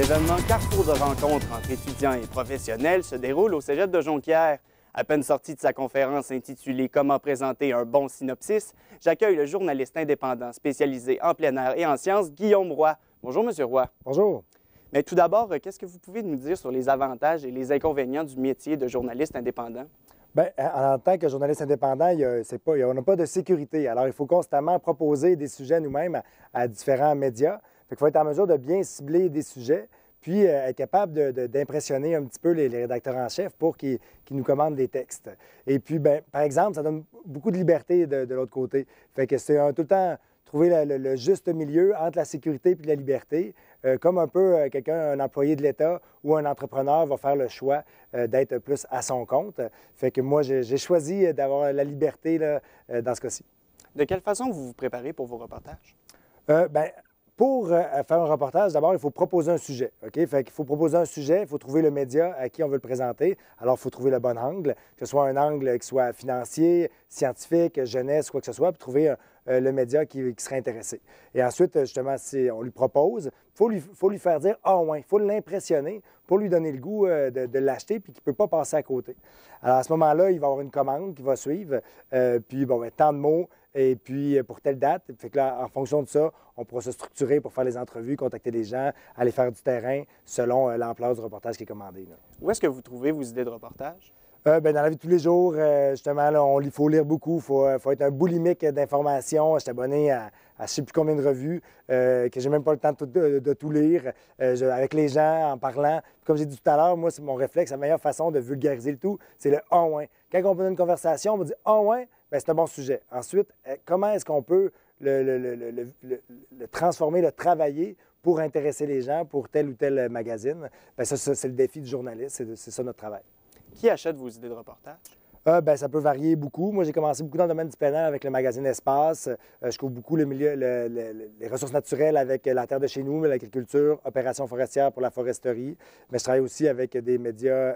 L'événement Carrefour de rencontres entre étudiants et professionnels se déroule au Cégep de Jonquière. À peine sorti de sa conférence intitulée « Comment présenter un bon synopsis », j'accueille le journaliste indépendant spécialisé en plein air et en sciences, Guillaume Roy. Bonjour, Monsieur Roy. Bonjour. Mais tout d'abord, qu'est-ce que vous pouvez nous dire sur les avantages et les inconvénients du métier de journaliste indépendant? Bien, en tant que journaliste indépendant, on n'a pas de sécurité. Alors, il faut constamment proposer des sujets nous-mêmes à différents médias. Il faut être en mesure de bien cibler des sujets, puis être capable d'impressionner un petit peu les rédacteurs en chef pour qu'ils nous commandent des textes. Et puis, bien, par exemple, ça donne beaucoup de liberté de l'autre côté. Fait que c'est tout le temps trouver le juste milieu entre la sécurité et la liberté, comme un peu un employé de l'État ou un entrepreneur va faire le choix d'être plus à son compte. Fait que moi, j'ai choisi d'avoir la liberté là, dans ce cas-ci. De quelle façon vous vous préparez pour vos reportages? Bien, pour faire un reportage, d'abord, il faut proposer un sujet. OK? Fait qu'il faut proposer un sujet, il faut trouver le média à qui on veut le présenter. Alors, il faut trouver le bon angle, que ce soit un angle qui soit financier, scientifique, jeunesse, quoi que ce soit, puis trouver le média qui serait intéressé. Et ensuite, justement, si on lui propose, il faut lui faire dire « Ah ouais », il faut l'impressionner pour lui donner le goût de l'acheter puis qu'il ne peut pas passer à côté. Alors, à ce moment-là, il va avoir une commande qui va suivre, puis bon, bien, tant de mots, et puis pour telle date. Fait que là, en fonction de ça, on pourra se structurer pour faire les entrevues, contacter des gens, aller faire du terrain selon l'ampleur du reportage qui est commandé. Là. Où est-ce que vous trouvez vos idées de reportage? Bien, dans la vie de tous les jours, justement, là, il faut lire beaucoup, il faut être un boulimique d'informations. Je suis abonné à je ne sais plus combien de revues, que j'ai même pas le temps de tout lire, avec les gens, en parlant. Comme j'ai dit tout à l'heure, moi, c'est mon réflexe, la meilleure façon de vulgariser le tout, c'est le « ah ouais ». Quand on peut une conversation, on va dire « ah ouais », bien, c'est un bon sujet. Ensuite, comment est-ce qu'on peut le transformer, le travailler pour intéresser les gens pour tel ou tel magazine? Bien, ça, c'est le défi du journaliste, c'est ça notre travail. Qui achète vos idées de reportage? Bien, ça peut varier beaucoup. Moi, j'ai commencé beaucoup dans le domaine du plein air avec le magazine Espace. Je couvre beaucoup les ressources naturelles avec La Terre de chez nous, l'agriculture, Opération forestière pour la foresterie. Mais je travaille aussi avec des médias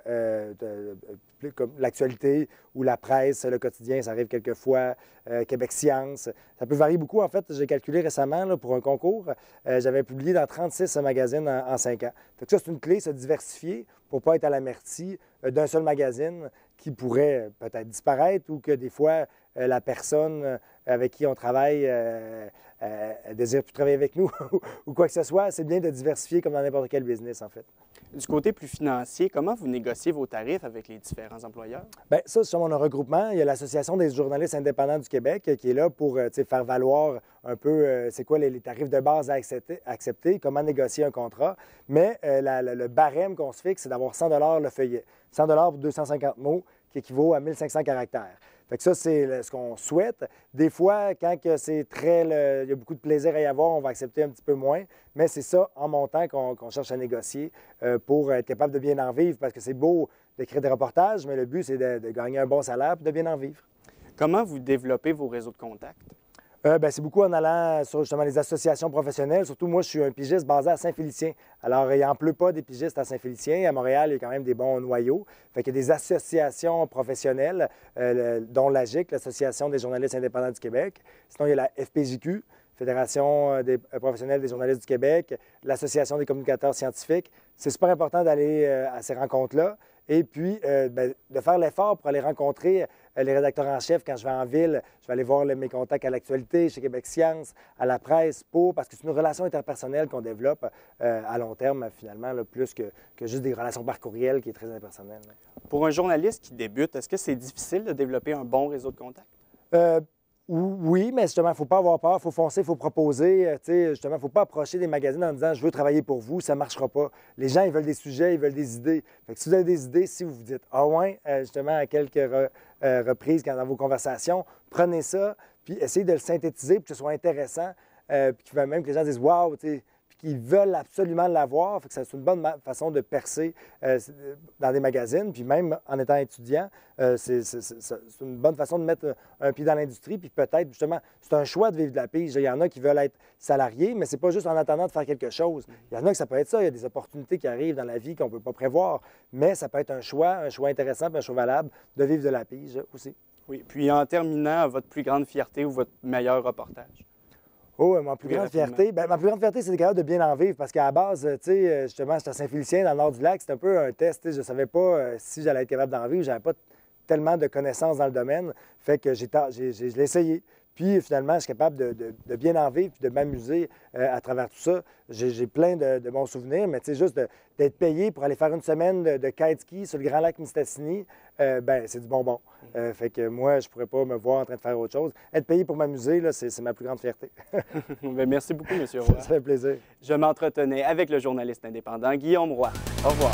comme l'actualité ou la presse, le quotidien, ça arrive quelquefois, Québec Science. Ça peut varier beaucoup. En fait, j'ai calculé récemment là, pour un concours, j'avais publié dans 36 magazines en 5 ans. Fait que ça, c'est une clé, se diversifier pour ne pas être à la merci d'un seul magazine qui pourrait peut-être disparaître ou que des fois, la personne avec qui on travaille désire plus travailler avec nous ou quoi que ce soit. C'est bien de diversifier comme dans n'importe quel business, en fait. Du côté plus financier, comment vous négociez vos tarifs avec les différents employeurs? Bien, ça, sur mon regroupement, il y a l'Association des journalistes indépendants du Québec qui est là pour faire valoir un peu c'est quoi les tarifs de base à accepter, comment négocier un contrat. Mais le barème qu'on se fixe, c'est d'avoir 100 le feuillet. 100 pour 250 mots, qui équivaut à 1500 caractères. Fait que ça, c'est ce qu'on souhaite. Des fois, quand c'est il y a beaucoup de plaisir à y avoir, on va accepter un petit peu moins. Mais c'est ça, en montant, qu'on cherche à négocier pour être capable de bien en vivre. Parce que c'est beau d'écrire des reportages, mais le but, c'est de gagner un bon salaire et de bien en vivre. Comment vous développez vos réseaux de contacts? Bien, c'est beaucoup en allant sur justement les associations professionnelles. Surtout, moi, je suis un pigiste basé à Saint-Félicien. Alors, il n'en pleut pas des pigistes à Saint-Félicien. À Montréal, il y a quand même des bons noyaux. Fait qu'il y a des associations professionnelles, dont l'AGIC, l'Association des journalistes indépendants du Québec. Sinon, il y a la FPJQ, Fédération des professionnels des journalistes du Québec, l'Association des communicateurs scientifiques. C'est super important d'aller à ces rencontres-là. Et puis, de faire l'effort pour aller rencontrer les rédacteurs en chef quand je vais en ville. Je vais aller voir mes contacts à l'actualité, chez Québec Science, à la presse, parce que c'est une relation interpersonnelle qu'on développe à long terme, finalement, là, plus que juste des relations par courriel qui est très impersonnelle. Pour un journaliste qui débute, est-ce que c'est difficile de développer un bon réseau de contacts? Oui, mais justement, il ne faut pas avoir peur, il faut foncer, il faut proposer. Justement, il ne faut pas approcher des magazines en disant « je veux travailler pour vous », ça ne marchera pas. Les gens, ils veulent des sujets, ils veulent des idées. Fait que si vous avez des idées, si vous vous dites « ah ouais », justement, à quelques reprises dans vos conversations, prenez ça, puis essayez de le synthétiser pour que ce soit intéressant, puis même que les gens disent « wow », puis qu'ils veulent absolument l'avoir. Fait que c'est une bonne façon de percer dans des magazines. Puis même en étant étudiant, c'est une bonne façon de mettre un pied dans l'industrie. Puis peut-être, justement, c'est un choix de vivre de la pige. Il y en a qui veulent être salariés, mais c'est pas juste en attendant de faire quelque chose. Il y en a que ça peut être ça. Il y a des opportunités qui arrivent dans la vie qu'on ne peut pas prévoir. Mais ça peut être un choix intéressant puis un choix valable de vivre de la pige aussi. Oui. Puis en terminant, votre plus grande fierté ou votre meilleur reportage? Oh, ma plus Oui, grande rapidement. fierté, ma plus grande fierté, c'est d'être capable de bien en vivre parce qu'à la base, tu sais, justement, j'étais à Saint-Félicien, dans le nord du lac, c'était un peu un test. Tu sais, je ne savais pas si j'allais être capable d'en vivre, j'avais pas tellement de connaissances dans le domaine. Fait que je l'ai essayé. Puis finalement, je suis capable de bien en vivre puis de m'amuser à travers tout ça. J'ai plein de bons souvenirs, mais tu sais, juste d'être payé pour aller faire une semaine de kite ski sur le Grand Lac Mistassini, c'est du bonbon. Fait que moi, je pourrais pas me voir en train de faire autre chose. Être payé pour m'amuser, là, c'est ma plus grande fierté. Bien, merci beaucoup, M. Roy. Ça fait plaisir. Je m'entretenais avec le journaliste indépendant Guillaume Roy. Au revoir.